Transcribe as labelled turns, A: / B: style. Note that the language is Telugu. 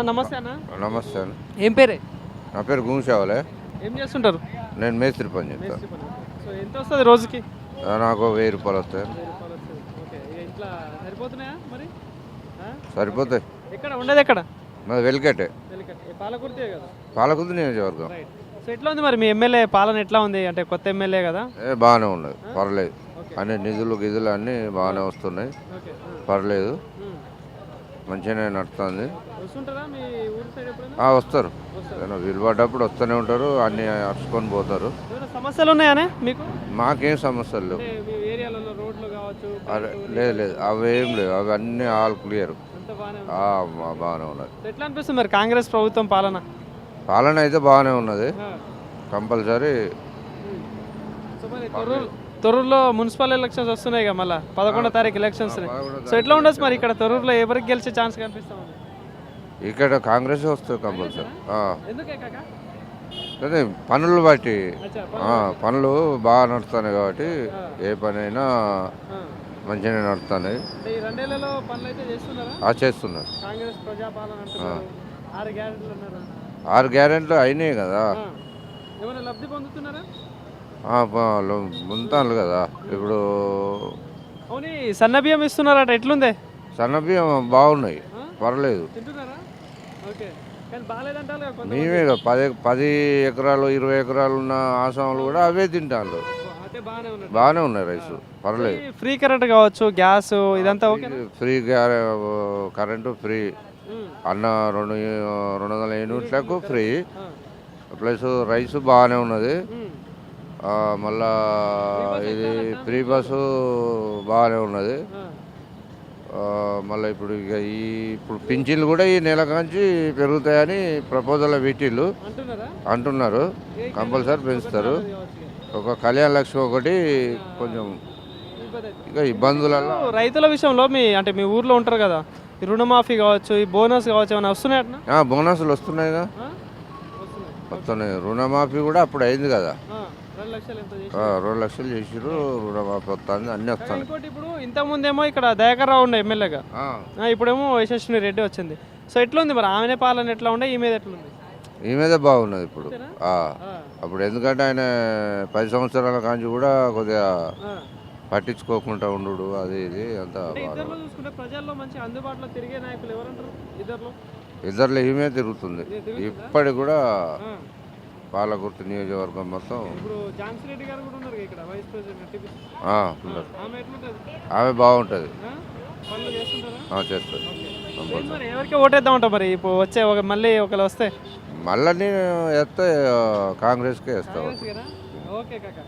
A: నమస్తే అన్న.
B: నమస్తే అండి.
A: ఏం పేరే?
B: నా పేరు గుంషావలే.
A: ఏం చేస్తుంటారు?
B: నేను మేస్త్రి పని చేస్తాను.
A: సో ఎంత వస్తుంది రోజుకి?
B: నాకు 1000 రూపాయలు వస్తాయి.
A: ఓకే, ఇంట్లో సరిపోతున్నాయా మరి?
B: సరిపోతాయి.
A: ఎక్కడ ఉండేది ఎక్కడ?
B: మాది వెలికటే,
A: పాలకుర్తే కదా.
B: పాలకుర్తి నియోజకవర్గం.
A: సో ఎట్లా ఉంది మరి మీ ఎమ్మెల్యే పాలన ఎట్లా ఉంది? అంటే కొత్త ఎమ్మెల్యే కదా.
B: బాగానే ఉన్నది, పర్లేదు. అన్ని నిధులు గిధులు అన్నీ బాగానే వస్తున్నాయి, పర్లేదు. మంచిగానే నడుస్తుంది.
A: వస్తుంటారా మీ ఊరు సైడ్ ఎప్పుడైనా?
B: వస్తారు, వీలు పడ్డప్పుడు వస్తూనే ఉంటారు, అన్ని అరుచుకొని పోతారు.
A: సమస్యలు ఉన్నాయనే మీకు?
B: మాకేం సమస్యలు లేవు.
A: మీ ఏరియాలలో రోడ్లు కావచ్చు?
B: లేదు లేదు, అవేం లేవు, అవి అన్నీ ఆల్ క్లియర్, బాగానే ఉన్నది.
A: ఎట్లా అనిపిస్తుంది మరి కాంగ్రెస్ ప్రభుత్వం పాలన?
B: పాలన అయితే బాగానే ఉన్నది, కంపల్సరీ.
A: తొర్రూరులో మున్సిపల్ ఎలక్షన్స్ వస్తున్నాయి కదా, మళ్ళీ 11వ తారీఖు ఎలక్షన్స్. సో ఎట్లా ఉండొచ్చు మరి ఇక్కడ తొర్రూరులో ఎవరికి గెలిచే ఛాన్స్ కనిపిస్తా ఉంది?
B: ఇక్కడ కాంగ్రెస్ వస్తుంది కంపల్సరీ.
A: ఎందుకే కాక?
B: అదే పనులు బట్టి, పనులు బాగా నడుస్తున్నాయి కాబట్టి ఏ పని అయినా మంచిగానే నడుస్తున్నాయి.
A: ఈ 2 ఏళ్లలో పనులు అయితే చేస్తున్నారా?
B: చేస్తున్నారు.
A: కాంగ్రెస్ ప్రజాపాలన అంటున్నారు, 6 గ్యారెంటీలు అన్నారు.
B: 6 గ్యారెంటీలు అయినాయి కదా.
A: ఏమైనా లబ్ధి పొందుతున్నారా?
B: ముంతాను కదా ఇప్పుడు.
A: అవును, సన్న బియ్యం ఇస్తున్నారట, ఎట్లుందే?
B: సన్న బియ్యం బాగున్నాయి, పర్లేదు.
A: తింటున్నారా? ఓకే, కానీ బాగాలేదంటారు.
B: మేమే 10 ఎకరాలు 20 ఎకరాలు ఉన్న ఆసాములు కూడా అవే తింటారు, బాగానే ఉన్నాయి. రైస్ పర్లేదు.
A: ఫ్రీ కరెంట్ కావచ్చు, గ్యాస్ ఇదంతా
B: ఫ్రీ కరెంటు ఫ్రీ, అన్న 200 యూనిట్లకు ఫ్రీ, ప్లస్ రైస్ బాగానే ఉన్నది. మళ్ళా ఇది ఫ్రీ బస్సు బాగానే ఉన్నది. మళ్ళీ ఇప్పుడు ఇప్పుడు పింఛన్లు కూడా ఈ నెల కాంచి పెరుగుతాయని ప్రపోజల్ పెట్టిళ్ళు అంటున్నారు. కంపల్సరీ పెంచుతారు. ఒక కళ్యాణ లక్ష్మి ఒకటి కొంచెం ఇక ఇబ్బందులలో.
A: రైతుల విషయంలో అంటే మీ ఊర్లో ఉంటారు కదా, ఈ రుణమాఫీ కావచ్చు, ఈ బోనస్ కావచ్చు, ఏమైనా వస్తున్నాయి?
B: బోనస్లు వస్తున్నాయిగా, వస్తున్నాయి. రుణమాఫీ కూడా అప్పుడు అయింది కదా, 2 లక్షలు చేసిరు. రుణమాఫీ వస్తుంది, అన్ని వస్తాయి.
A: ఇప్పుడు ఇంతకుముందేమో ఇక్కడ దయాకర్ రావు ఉండే ఎమ్మెల్యేగా, ఇప్పుడేమో యశస్విని రెడ్డి వచ్చింది. సో ఎట్లా ఉంది మరి ఆమెనే పాలన ఎట్లా ఉండే, ఈ మీద ఎట్లా ఉంది?
B: ఈ మీదే బాగున్నది ఇప్పుడు. అప్పుడు ఎందుకంటే ఆయన 10 సంవత్సరాల కాంచి కూడా కొద్దిగా పట్టించుకోకుండా ఉండు, అది ఇది అంతా.
A: ప్రజల్లో మంచి అందుబాటులో తిరిగే నాయకులు ఎవరంటారు?
B: ఇద్దరులో ఈమె తిరుగుతుంది ఇప్పటికి కూడా. పాలకుర్తి నియోజకవర్గం మొత్తం ఆమె బాగుంటుంది, చేస్తుంది.
A: ఎవరికి ఓటేద్దాం అంటావు మరి ఇప్పుడు వచ్చే మళ్ళీ ఒకళ్ళు వస్తే?
B: మళ్ళీ నేను వేస్తే కాంగ్రెస్కే వేస్తాను.
A: ఓకే కాకా.